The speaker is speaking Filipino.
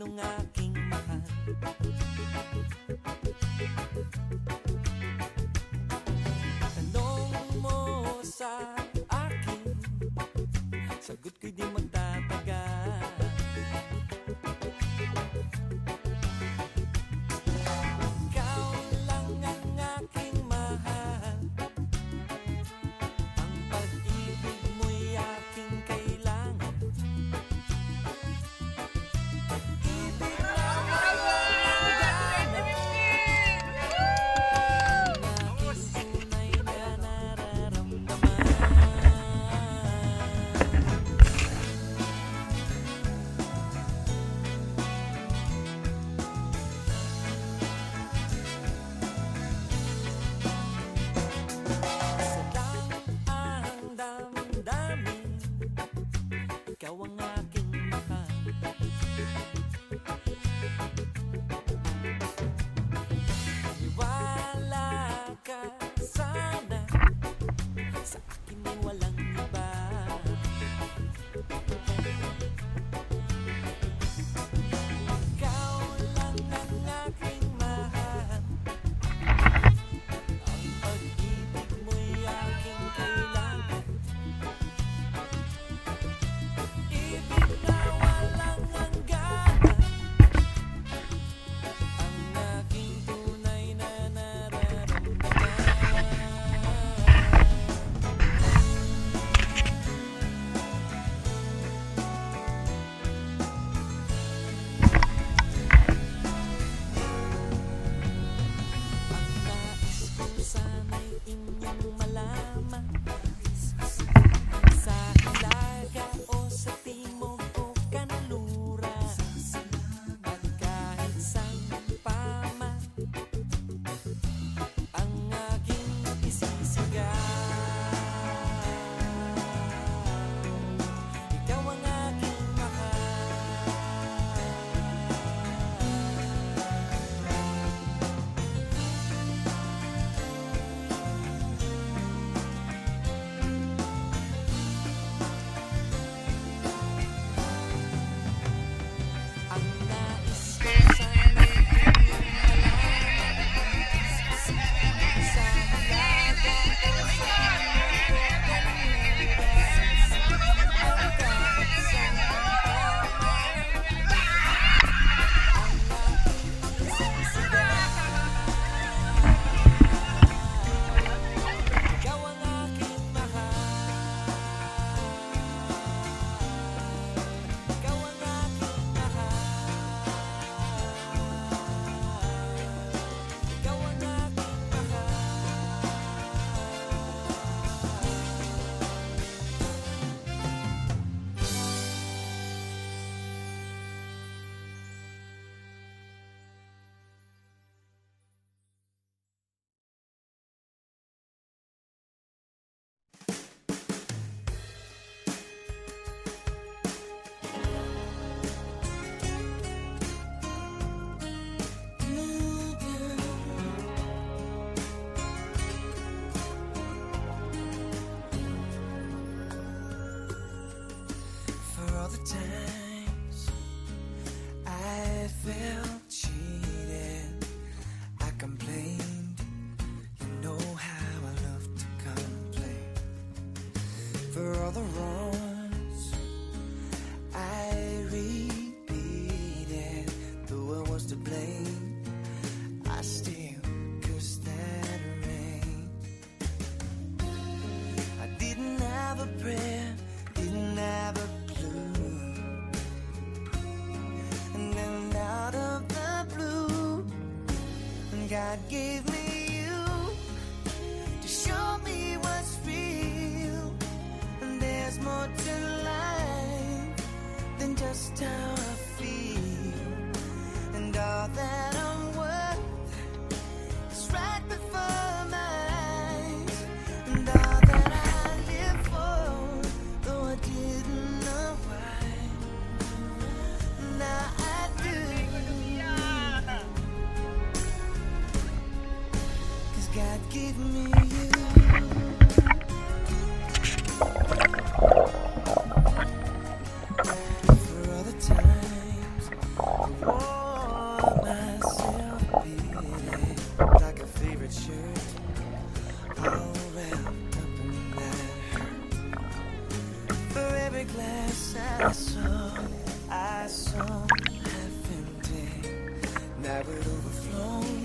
sinong aking mahal. Tanong mo sa akin, sagot ko'y di magtatagal. Ikaw lang ang aking mahal, ang pag-ibig mo'y aking kailangan. Ibig na walang hanggan, ang aking tunay na nararamdaman. Isa lang ang damdamin, ikaw ang aking mahal. Maniwala ka sana, sa akin ay walang iba. Ikaw lang ang aking mahal, ang pag-ibig mo'y aking kailangan. Ibig na walang hanggan, ang aking tunay na nararamdaman. Ang nais ko sana'y inyong malaman, sa hilaga o sa timog o kanluran, at kahit saan pa man, ang aking isisigaw. Ikaw ang aking mahal. Ang nais ko sana'y inyong malaman, sa hilaga o sa timog o kanluran, at kahit saan pa man, ang aking isisigaw. Ikaw ang aking mahal. Ikaw ang aking mahal. Ikaw ang aking mahal. For all the times I felt cheated, I complained. You know how I love to complain. For all the wrongs I repeated, though I was to blame, I still cursed that rain. I didn't have a prayer, didn't have a clue, and then out of the blue, God gave me you to show me what's real. And there's more to life than just how I feel, and all that I'm worth is right before my eyes, and all that I live for, though I didn't know why, now I do. 'Cause God gave me you. For all the times wore myself beat like a favorite shirt, all wrapped up in that hurt. For every glass I saw half empty. Now it overflows.